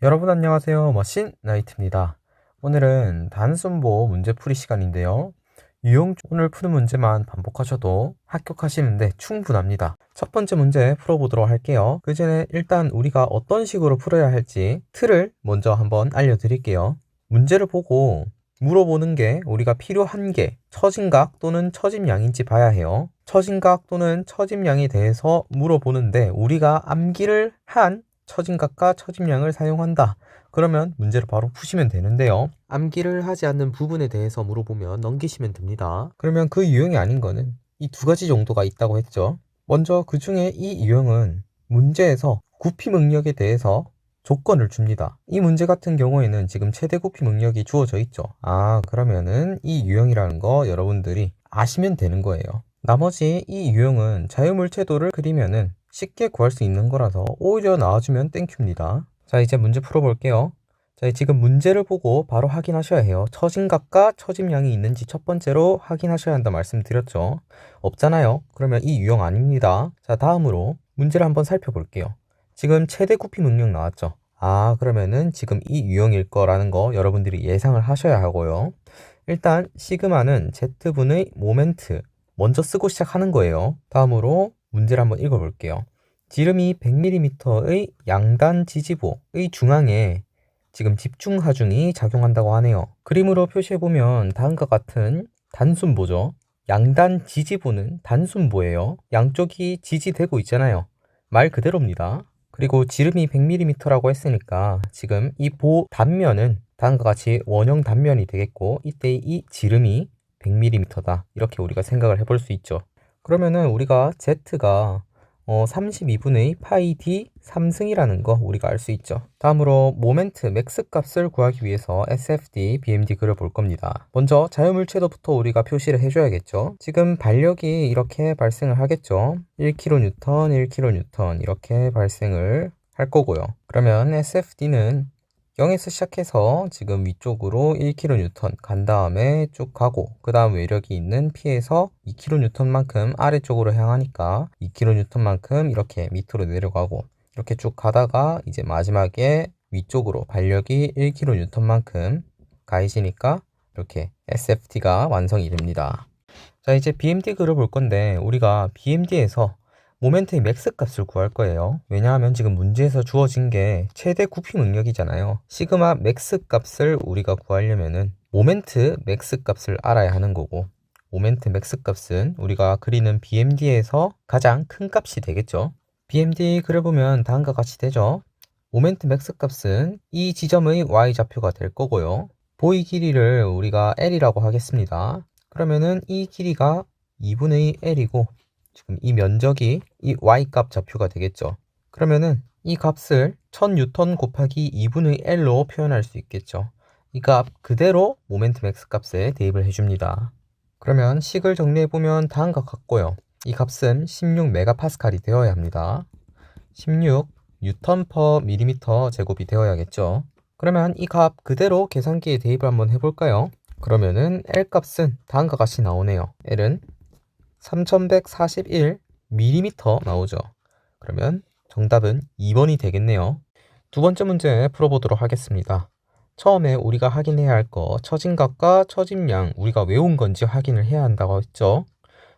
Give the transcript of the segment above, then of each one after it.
여러분 안녕하세요. 머신 나이트입니다. 오늘은 단순보 문제풀이 시간인데요. 오늘 푸는 문제만 반복하셔도 합격하시는데 충분합니다. 첫 번째 문제 풀어보도록 할게요. 그 전에 일단 우리가 어떤 식으로 풀어야 할지 틀을 먼저 한번 알려드릴게요. 문제를 보고 물어보는 게 우리가 필요한 게 처짐각 또는 처짐량인지 봐야 해요. 처짐각 또는 처짐량에 대해서 물어보는데 우리가 암기를 한 처짐각과 처짐량을 사용한다. 그러면 문제를 바로 푸시면 되는데요. 암기를 하지 않는 부분에 대해서 물어보면 넘기시면 됩니다. 그러면 그 유형이 아닌 거는 이 두 가지 정도가 있다고 했죠. 먼저 그 중에 이 유형은 문제에서 구피 능력에 대해서 조건을 줍니다. 이 문제 같은 경우에는 지금 최대 구피 능력이 주어져 있죠. 그러면은 이 유형이라는 거 여러분들이 아시면 되는 거예요. 나머지 이 유형은 자유물체도를 그리면은 쉽게 구할 수 있는 거라서 오히려 나와주면 땡큐입니다. 자, 이제 문제 풀어볼게요. 자, 지금 문제를 보고 바로 확인하셔야 해요. 처짐각과 처짐량이 있는지 첫 번째로 확인하셔야 한다 말씀드렸죠. 없잖아요. 그러면 이 유형 아닙니다. 자, 다음으로 문제를 한번 살펴볼게요. 지금 최대 구피 능력 나왔죠. 그러면은 지금 이 유형일 거라는 거 여러분들이 예상을 하셔야 하고요. 일단 시그마는 Z분의 모멘트 먼저 쓰고 시작하는 거예요. 다음으로 문제를 한번 읽어볼게요. 지름이 100mm의 양단 지지보의 중앙에 지금 집중하중이 작용한다고 하네요. 그림으로 표시해보면 다음과 같은 단순보죠. 양단 지지보는 단순보예요. 양쪽이 지지되고 있잖아요. 말 그대로입니다. 그리고 지름이 100mm라고 했으니까 지금 이 보 단면은 다음과 같이 원형 단면이 되겠고 이때 이 지름이 100mm다. 이렇게 우리가 생각을 해볼 수 있죠. 그러면은 우리가 Z가 32분의 파이 D 3승이라는 거 우리가 알 수 있죠. 다음으로 모멘트 맥스 값을 구하기 위해서 SFD, BMD 그려볼 겁니다. 먼저 자유물체도부터 우리가 표시를 해줘야겠죠. 지금 반력이 이렇게 발생을 하겠죠. 1kN, 1kN 이렇게 발생을 할 거고요. 그러면 SFD는 0에서 시작해서 지금 위쪽으로 1kN 간 다음에 쭉 가고 그 다음 외력이 있는 P에서 2kN만큼 아래쪽으로 향하니까 2kN만큼 이렇게 밑으로 내려가고 이렇게 쭉 가다가 이제 마지막에 위쪽으로 반력이 1kN만큼 가해지니까 이렇게 SFT가 완성이 됩니다. 자, 이제 BMD 그려볼 건데 우리가 BMD에서 모멘트의 맥스 값을 구할 거예요. 왜냐하면 지금 문제에서 주어진 게 최대 구피 능력이잖아요. 시그마 맥스 값을 우리가 구하려면은 모멘트 맥스 값을 알아야 하는 거고 모멘트 맥스 값은 우리가 그리는 BMD에서 가장 큰 값이 되겠죠. BMD 그려보면 다음과 같이 되죠. 모멘트 맥스 값은 이 지점의 Y좌표가 될 거고요. 보이 길이를 우리가 L이라고 하겠습니다. 그러면은 이 길이가 2분의 L이고 지금 이 면적이 이 Y값 좌표가 되겠죠. 그러면은 이 값을 1000N 곱하기 2분의 L로 표현할 수 있겠죠. 이 값 그대로 모멘트 맥스 값에 대입을 해줍니다. 그러면 식을 정리해보면 다음과 같고요. 이 값은 16메가파스칼이 되어야 합니다. 16 뉴턴 퍼 밀리미터 제곱이 되어야겠죠. 그러면 이 값 그대로 계산기에 대입을 한번 해볼까요? 그러면은 L 값은 다음과 같이 나오네요. L은 3141mm 나오죠. 그러면 정답은 2번이 되겠네요. 두 번째 문제 풀어보도록 하겠습니다. 처음에 우리가 확인해야 할 거 처짐각과 처짐량 우리가 외운 건지 확인을 해야 한다고 했죠.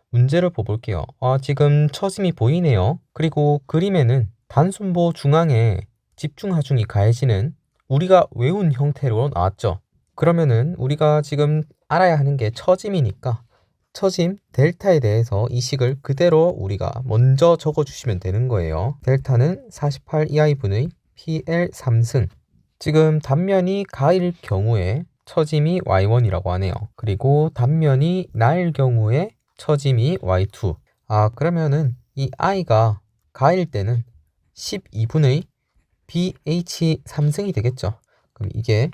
문제를 볼게요. 지금 처짐이 보이네요. 그리고 그림에는 단순보 중앙에 집중하중이 가해지는 우리가 외운 형태로 나왔죠. 그러면은 우리가 지금 알아야 하는 게 처짐이니까 처짐 델타에 대해서 이 식을 그대로 우리가 먼저 적어주시면 되는 거예요. 델타는 48EI분의 PL 3승. 지금 단면이 가일 경우에 처짐이 Y1이라고 하네요. 그리고 단면이 나일 경우에 처짐이 Y2. 그러면은 이 I가 가일 때는 12분의 BH 3승이 되겠죠. 그럼 이게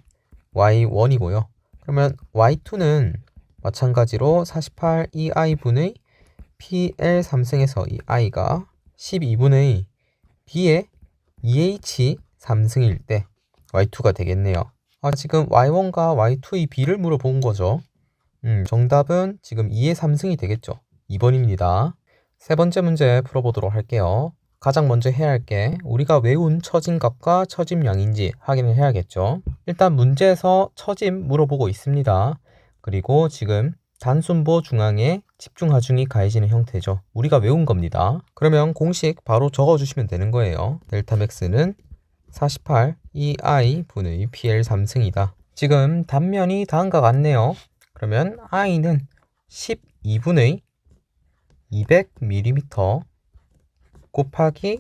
Y1이고요. 그러면 Y2는 마찬가지로 48EI분의 PL 3승에서 이 I가 12분의 B의 EH 3승일 때 Y2가 되겠네요. 지금 Y1과 Y2의 B를 물어본 거죠. 정답은 지금 2의 3승이 되겠죠. 2번입니다. 세 번째 문제 풀어보도록 할게요. 가장 먼저 해야 할 게 우리가 외운 처짐값과 처짐량인지 확인을 해야겠죠. 일단 문제에서 처짐 물어보고 있습니다. 그리고 지금 단순보 중앙에 집중하중이 가해지는 형태죠. 우리가 외운 겁니다. 그러면 공식 바로 적어주시면 되는 거예요. 델타 맥스는 48 EI 분의 PL 3승이다. 지금 단면이 다음과 같네요. 그러면 I는 12분의 200mm 곱하기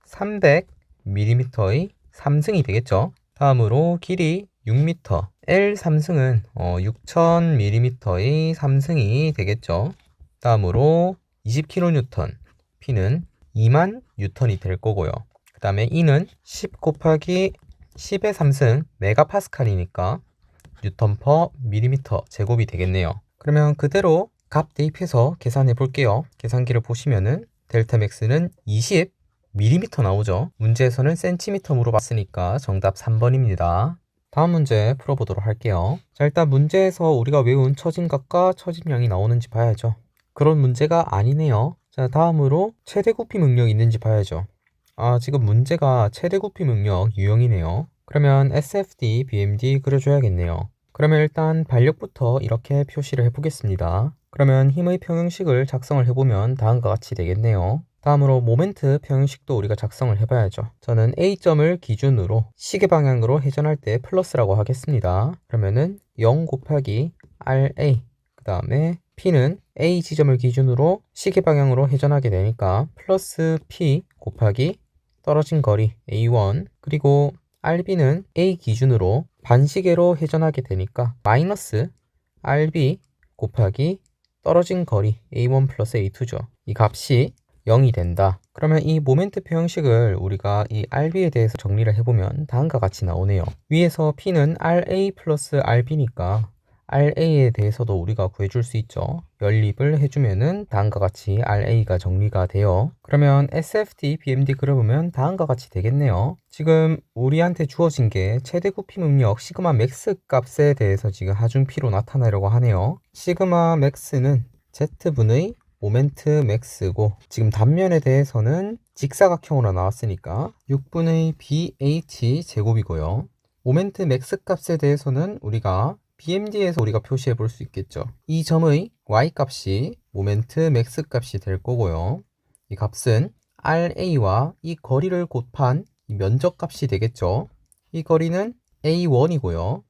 300mm의 3승이 되겠죠. 다음으로 길이 6m, L 3승은 6000mm의 3승이 되겠죠. 다음으로 20kN, P는 2만 뉴턴이 될 거고요. 그 다음에 E는 10 곱하기 10의 3승 메가파스칼이니까 뉴턴 퍼 밀리미터 제곱이 되겠네요. 그러면 그대로 값 대입해서 계산해 볼게요. 계산기를 보시면은 델타 맥스는 20mm 나오죠. 문제에서는 센티미터 물어봤으니까 정답 3번입니다. 다음 문제 풀어보도록 할게요. 자, 일단 문제에서 우리가 외운 처짐값과 처짐량이 나오는지 봐야죠. 그런 문제가 아니네요. 자, 다음으로 최대 굽히 능력이 있는지 봐야죠. 지금 문제가 최대 굽히 능력 유형이네요. 그러면 SFD, BMD 그려줘야겠네요. 그러면 일단 반력부터 이렇게 표시를 해보겠습니다. 그러면 힘의 평형식을 작성을 해보면 다음과 같이 되겠네요. 다음으로 모멘트 평형식도 우리가 작성을 해봐야죠. 저는 A점을 기준으로 시계 방향으로 회전할 때 플러스라고 하겠습니다. 그러면은 0 곱하기 RA, 그 다음에 P는 A 지점을 기준으로 시계 방향으로 회전하게 되니까 플러스 P 곱하기 떨어진 거리 A1, 그리고 RB는 A 기준으로 반시계로 회전하게 되니까 마이너스 RB 곱하기 떨어진 거리 A1 플러스 A2죠. 이 값이 0이 된다. 그러면 이 모멘트 표형식을 우리가 이 RB에 대해서 정리를 해보면 다음과 같이 나오네요. 위에서 P는 RA 플러스 RB니까 RA에 대해서도 우리가 구해줄 수 있죠. 연립을 해주면은 다음과 같이 RA가 정리가 돼요. 그러면 SFD, BMD 그려보면 다음과 같이 되겠네요. 지금 우리한테 주어진 게 최대 굽히 능력 시그마 맥스 값에 대해서 지금 하중피로 나타내려고 하네요. 시그마 맥스는 Z분의 모멘트 맥스고, 지금 단면에 대해서는 직사각형으로 나왔으니까 6분의 BH 제곱이고요. 모멘트 맥스 값에 대해서는 우리가 BMD에서 우리가 표시해 볼 수 있겠죠. 이 점의 Y값이 모멘트 맥스 값이 될 거고요. 이 값은 RA와 이 거리를 곱한 이 면적 값이 되겠죠. 이 거리는 A1이고요.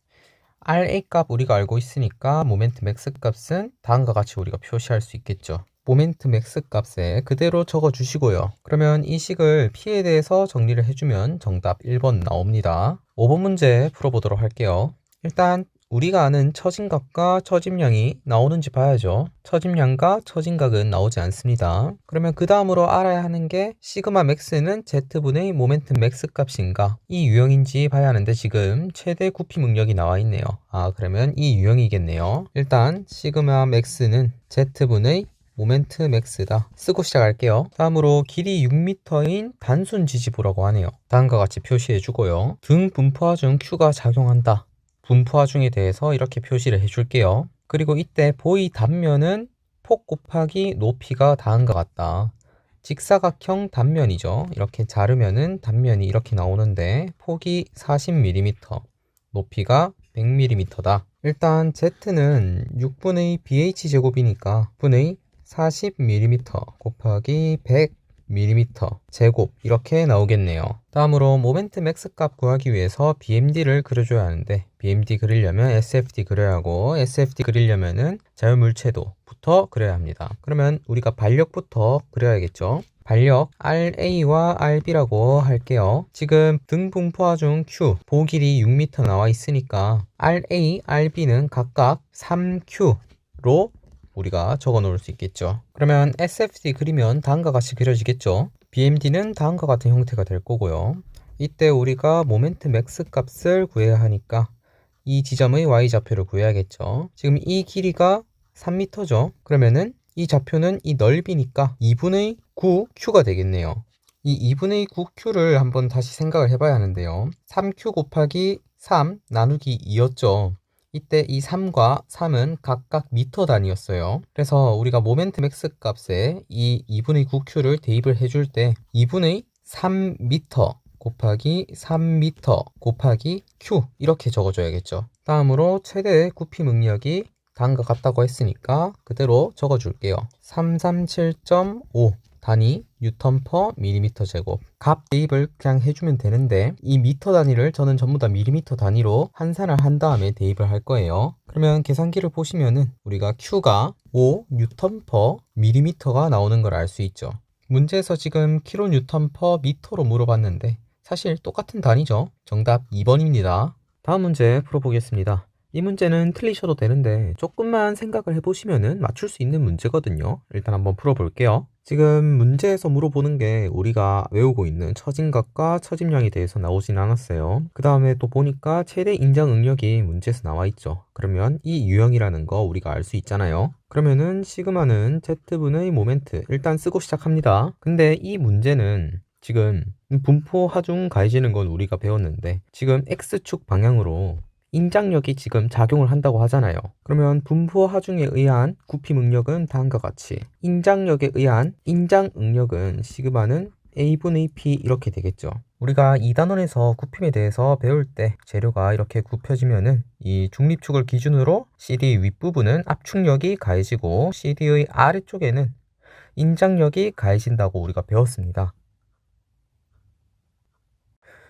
RA 값 우리가 알고 있으니까 모멘트 맥스 값은 다음과 같이 우리가 표시할 수 있겠죠. 모멘트 맥스 값에 그대로 적어 주시고요. 그러면 이 식을 P에 대해서 정리를 해주면 정답 1번 나옵니다. 5번 문제 풀어보도록 할게요. 일단 우리가 아는 처짐값과 처짐량이 나오는지 봐야죠. 처짐량과 처짐각은 나오지 않습니다. 그러면 그 다음으로 알아야 하는 게 시그마 맥스는 Z분의 모멘트 맥스 값인가 이 유형인지 봐야 하는데 지금 최대 굽히 능력이 나와 있네요. 그러면 이 유형이겠네요. 일단 시그마 맥스는 Z분의 모멘트 맥스다 쓰고 시작할게요. 다음으로 길이 6m인 단순 지지부라고 하네요. 다음과 같이 표시해 주고요. 등 분포화 중 Q가 작용한다. 분포화중에 대해서 이렇게 표시를 해줄게요. 그리고 이때 보이 단면은 폭 곱하기 높이가 다음과 같다. 직사각형 단면이죠. 이렇게 자르면은 단면이 이렇게 나오는데 폭이 40mm, 높이가 100mm다. 일단 Z는 6분의 BH 제곱이니까 분의 40mm 곱하기 100mm 제곱 이렇게 나오겠네요. 다음으로 모멘트 맥스 값 구하기 위해서 BMD를 그려줘야 하는데 BMD 그리려면 SFD 그려야 하고 SFD 그리려면은 자유물체도부터 그려야 합니다. 그러면 우리가 반력부터 그려야겠죠. 반력 RA와 RB라고 할게요. 지금 등 분포화 중 Q 보길이 6m 나와 있으니까 RA, RB는 각각 3Q로 우리가 적어 놓을 수 있겠죠. 그러면 SFD 그리면 다음과 같이 그려지겠죠. BMD는 다음과 같은 형태가 될 거고요. 이때 우리가 모멘트 맥스 값을 구해야 하니까 이 지점의 Y좌표를 구해야겠죠. 지금 이 길이가 3m죠. 그러면은 이 좌표는 이 넓이니까 2분의 9Q가 되겠네요. 이 2분의 9Q를 한번 다시 생각을 해봐야 하는데요. 3Q 곱하기 3 나누기 2였죠. 이때 이 3과 3은 각각 미터 단위였어요. 그래서 우리가 모멘트 맥스 값에 이 2분의 9Q를 대입을 해줄 때 2분의 3m 곱하기 3m 곱하기 Q 이렇게 적어줘야겠죠. 다음으로 최대 구피 응력이 다음과 같다고 했으니까 그대로 적어줄게요. 337.5 단위 뉴턴 퍼 밀리미터 제곱. 값 대입을 그냥 해주면 되는데 이 미터 단위를 저는 전부 다 밀리미터 단위로 환산을 한 다음에 대입을 할 거예요. 그러면 계산기를 보시면은 우리가 Q가 5 뉴턴 퍼 밀리미터가 나오는 걸 알 수 있죠. 문제에서 지금 킬로 뉴턴 퍼 미터로 물어봤는데 사실 똑같은 단위죠. 정답 2번입니다. 다음 문제 풀어보겠습니다. 이 문제는 틀리셔도 되는데 조금만 생각을 해보시면은 맞출 수 있는 문제거든요. 일단 한번 풀어볼게요. 지금 문제에서 물어보는 게 우리가 외우고 있는 처진각과 처짐량에 대해서 나오진 않았어요. 그 다음에 또 보니까 최대 인장 응력이 문제에서 나와 있죠. 그러면 이 유형이라는 거 우리가 알 수 있잖아요. 그러면은 시그마는 Z분의 모멘트 일단 쓰고 시작합니다. 근데 이 문제는 지금 분포 하중 가해지는 건 우리가 배웠는데 지금 X축 방향으로 인장력이 지금 작용을 한다고 하잖아요. 그러면 분포 하중에 의한 구피 응력은 다음과 같이 인장력에 의한 인장 응력은 시그마는 A분의 P 이렇게 되겠죠. 우리가 2단원에서 굽힘에 대해서 배울 때 재료가 이렇게 굽혀지면은 이 중립축을 기준으로 CD 윗부분은 압축력이 가해지고 CD의 아래쪽에는 인장력이 가해진다고 우리가 배웠습니다.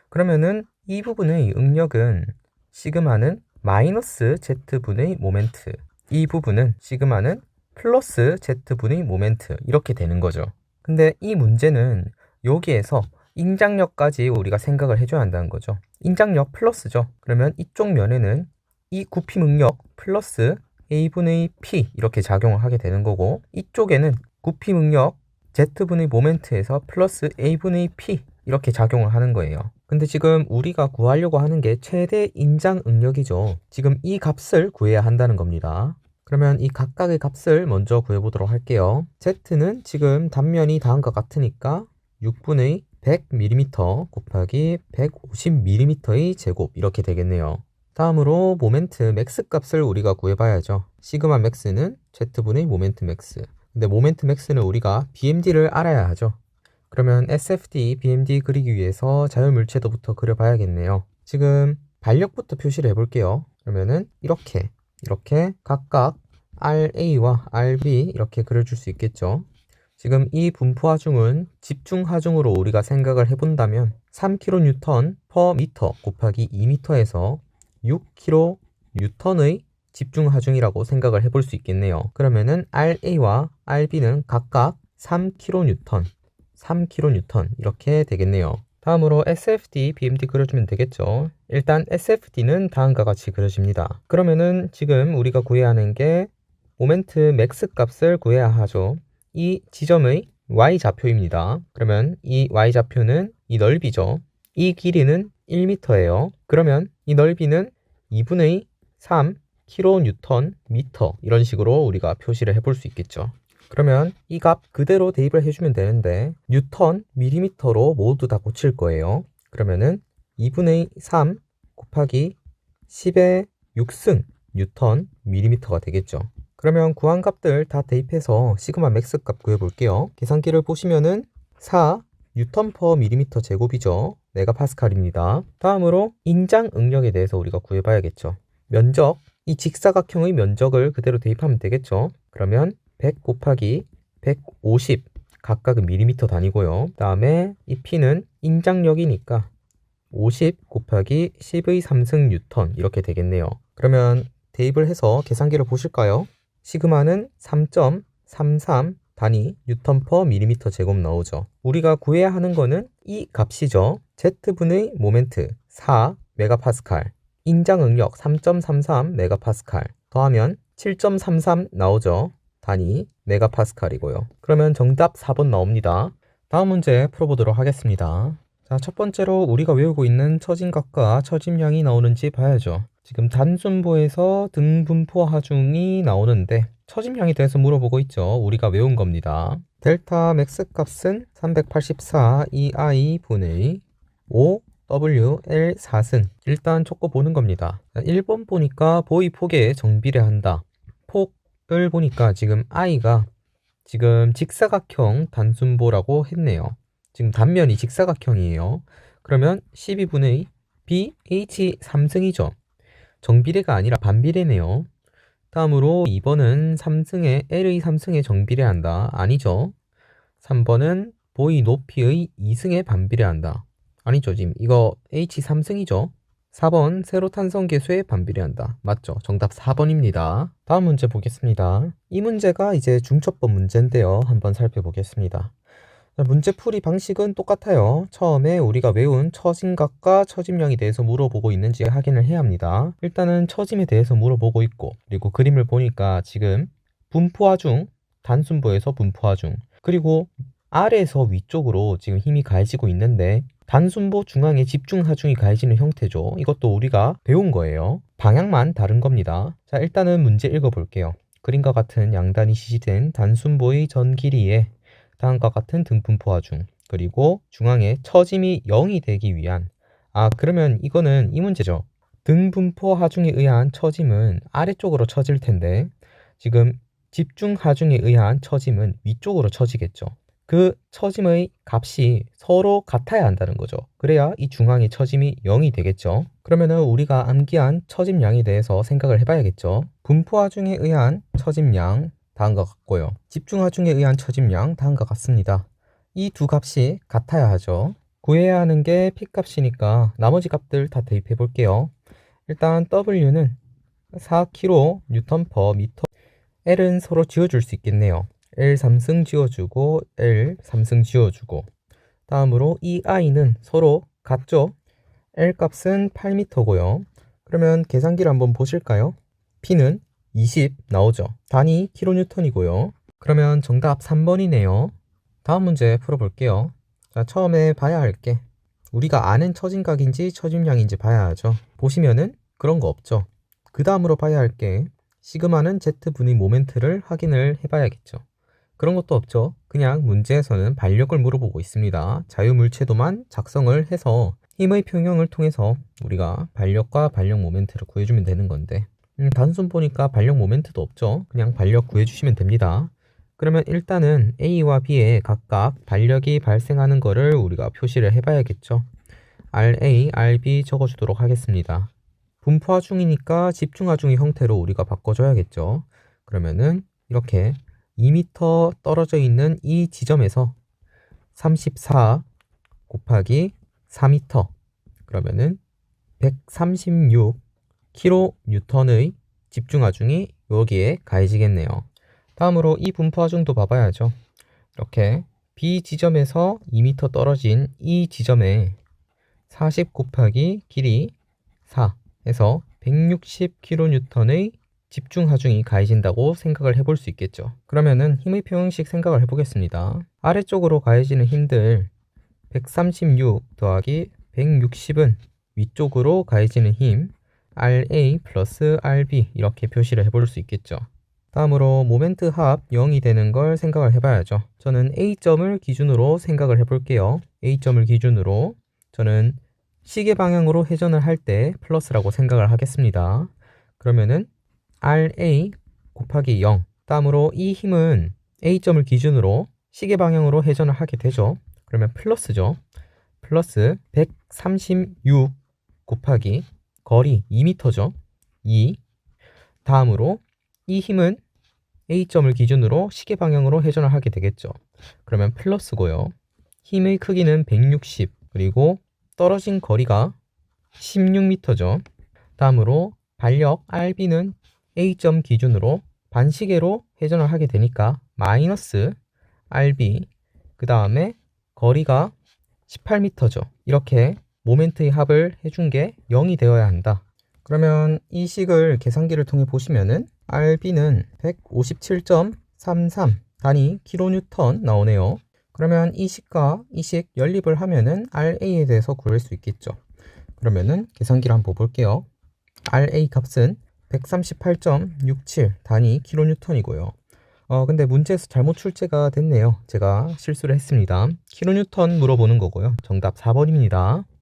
그러면은 이 부분의 응력은 시그마는 마이너스 Z분의 모멘트, 이 부분은 시그마는 플러스 Z분의 모멘트 이렇게 되는 거죠. 근데 이 문제는 여기에서 인장력까지 우리가 생각을 해줘야 한다는 거죠. 인장력 플러스죠. 그러면 이쪽 면에는 이 굽힘 응력 플러스 A분의 P 이렇게 작용을 하게 되는 거고 이쪽에는 굽힘 응력 Z분의 모멘트에서 플러스 A분의 P 이렇게 작용을 하는 거예요. 근데 지금 우리가 구하려고 하는 게 최대 인장 응력이죠. 지금 이 값을 구해야 한다는 겁니다. 그러면 이 각각의 값을 먼저 구해보도록 할게요. Z는 지금 단면이 다음과 같으니까 6분의 100mm 곱하기 150mm의 제곱 이렇게 되겠네요. 다음으로 모멘트 맥스 값을 우리가 구해봐야죠. 시그마 맥스는 Z분의 모멘트 맥스. 근데 모멘트 맥스는 우리가 BMD를 알아야 하죠. 그러면 SFD, BMD 그리기 위해서 자유물체도부터 그려봐야겠네요. 지금 반력부터 표시를 해볼게요. 그러면은 이렇게 각각 RA와 RB 이렇게 그려줄 수 있겠죠. 지금 이 분포 하중은 집중 하중으로 우리가 생각을 해본다면 3kN per 미터 곱하기 2m에서 6kN의 집중 하중이라고 생각을 해볼 수 있겠네요. 그러면은 RA와 RB는 각각 3kN 이렇게 되겠네요. 다음으로 SFD, BMD 그려주면 되겠죠. 일단 SFD는 다음과 같이 그려집니다. 그러면은 지금 우리가 구해야 하는 게 모멘트 맥스 값을 구해야 하죠. 이 지점의 Y좌표입니다. 그러면 이 Y좌표는 이 넓이죠. 이 길이는 1m예요. 그러면 이 넓이는 2분의 3 kN 미터 이런 식으로 우리가 표시를 해볼 수 있겠죠. 그러면 이 값 그대로 대입을 해주면 되는데 뉴턴 밀리미터로 모두 다 고칠 거예요. 그러면은 2분의 3 곱하기 10의 6승 뉴턴 밀리미터가 되겠죠. 그러면 구한 값들 다 대입해서 시그마 맥스 값 구해볼게요. 계산기를 보시면은 4 뉴턴 퍼 밀리미터 제곱이죠. 메가파스칼입니다. 다음으로 인장 응력에 대해서 우리가 구해봐야겠죠. 면적, 이 직사각형의 면적을 그대로 대입하면 되겠죠. 그러면 100 곱하기 150 각각은 밀리미터 단위고요. 다음에 이 P는 인장력이니까 50 곱하기 10의 3승 뉴턴 이렇게 되겠네요. 그러면 대입을 해서 계산기를 보실까요? 시그마는 3.33 단위 뉴턴 퍼 밀리미터 제곱 나오죠. 우리가 구해야 하는 거는 이 값이죠. Z분의 모멘트 4 메가파스칼, 인장 응력 3.33 메가파스칼 더하면 7.33 나오죠. 단위 메가파스칼이고요. 그러면 정답 4번 나옵니다. 다음 문제 풀어보도록 하겠습니다. 자, 첫 번째로 우리가 외우고 있는 처진각과 처짐량이 나오는지 봐야죠. 지금 단순보에서 등분포 하중이 나오는데 처짐량에 대해서 물어보고 있죠. 우리가 외운 겁니다. 델타 맥스 값은 384 2i 분의 5 W, L 4승. 일단 촉구 보는 겁니다. 1번 보니까 보이 폭에 정비례한다. 폭을 보니까 지금 I가 지금 직사각형 단순보라고 했네요. 지금 단면이 직사각형이에요. 그러면 12분의 B, H 3승이죠. 정비례가 아니라 반비례네요. 다음으로 2번은 3승에 L의 3승에 정비례한다. 아니죠. 3번은 보이 높이의 2승에 반비례한다. 아니죠. 지금 이거 H 3승이죠. 4번 세로탄성 계수에 반비례한다. 맞죠? 정답 4번입니다. 다음 문제 보겠습니다. 이 문제가 이제 중첩법 문제인데요. 한번 살펴보겠습니다. 문제풀이 방식은 똑같아요. 처음에 우리가 외운 처짐각과 처짐량에 대해서 물어보고 있는지 확인을 해야 합니다. 일단은 처짐에 대해서 물어보고 있고, 그리고 그림을 보니까 지금 분포하중, 단순보에서 분포하중, 그리고 아래에서 위쪽으로 지금 힘이 가해지고 있는데 단순보 중앙에 집중하중이 가해지는 형태죠. 이것도 우리가 배운 거예요. 방향만 다른 겁니다. 자, 일단은 문제 읽어볼게요. 그림과 같은 양단이 지지된 단순보의 전 길이에 다음과 같은 등분포하중, 그리고 중앙에 처짐이 0이 되기 위한, 그러면 이거는 이 문제죠. 등분포하중에 의한 처짐은 아래쪽으로 처질 텐데 지금 집중하중에 의한 처짐은 위쪽으로 처지겠죠. 그 처짐의 값이 서로 같아야 한다는 거죠. 그래야 이 중앙의 처짐이 0이 되겠죠. 그러면은 우리가 암기한 처짐량에 대해서 생각을 해봐야겠죠. 분포하중에 의한 처짐량 다음과 같고요. 집중하중에 의한 처짐량 다음과 같습니다. 이 두 값이 같아야 하죠. 구해야 하는 게 P값이니까 나머지 값들 다 대입해 볼게요. 일단 W는 4kNm/m. L은 서로 지워줄 수 있겠네요. L 3승 지워주고 L 3승 지워주고, 다음으로 이 I는 서로 같죠? L 값은 8m고요. 그러면 계산기를 한번 보실까요? P는 20 나오죠. 단위 kN이고요. 그러면 정답 3번이네요. 다음 문제 풀어볼게요. 자, 처음에 봐야 할 게 우리가 아는 처짐각인지 처짐량인지 봐야 하죠. 보시면은 그런 거 없죠. 그 다음으로 봐야 할 게 시그마는 Z분의 모멘트를 확인을 해봐야겠죠. 그런 것도 없죠. 그냥 문제에서는 반력을 물어보고 있습니다. 자유물체도만 작성을 해서 힘의 평형을 통해서 우리가 반력과 반력 모멘트를 구해주면 되는 건데, 단순 보니까 반력 모멘트도 없죠. 그냥 반력 구해주시면 됩니다. 그러면 일단은 A와 B에 각각 반력이 발생하는 거를 우리가 표시를 해봐야겠죠. RA, RB 적어주도록 하겠습니다. 분포하중이니까 집중하중의 형태로 우리가 바꿔줘야겠죠. 그러면은 이렇게 2m 떨어져 있는 이 지점에서 34 곱하기 4m, 그러면은 136kN의 집중하중이 여기에 가해지겠네요. 다음으로 이 분포하중도 봐봐야죠. 이렇게 B 지점에서 2m 떨어진 이 지점에 40 곱하기 길이 4 해서 160kN의 집중하중이 가해진다고 생각을 해볼 수 있겠죠. 그러면은 힘의 평형식 생각을 해보겠습니다. 아래쪽으로 가해지는 힘들 136 더하기 160은 위쪽으로 가해지는 힘 RA 플러스 RB 이렇게 표시를 해볼 수 있겠죠. 다음으로 모멘트 합 0이 되는 걸 생각을 해봐야죠. 저는 A점을 기준으로 생각을 해볼게요. A점을 기준으로 저는 시계 방향으로 회전을 할 때 플러스라고 생각을 하겠습니다. 그러면은 RA 곱하기 0. 다음으로 이 힘은 A점을 기준으로 시계 방향으로 회전을 하게 되죠. 그러면 플러스죠. 플러스 136 곱하기 거리 2m죠. 2. 다음으로 이 힘은 A점을 기준으로 시계 방향으로 회전을 하게 되겠죠. 그러면 플러스고요. 힘의 크기는 160, 그리고 떨어진 거리가 16m죠. 다음으로 반력 RB는 A점 기준으로 반시계로 회전을 하게 되니까 마이너스 RB, 그 다음에 거리가 18m죠. 이렇게 모멘트의 합을 해준 게 0이 되어야 한다. 그러면 이 식을 계산기를 통해 보시면은 RB는 157.33 단위 kN 나오네요. 그러면 이 식과 이 식 연립을 하면은 RA에 대해서 구할 수 있겠죠. 그러면은 계산기를 한번 볼게요. RA 값은 138.67 단위 kN이고요. 근데 문제에서 잘못 출제가 됐네요. 제가 실수를 했습니다. kN 물어보는 거고요. 정답 4번입니다.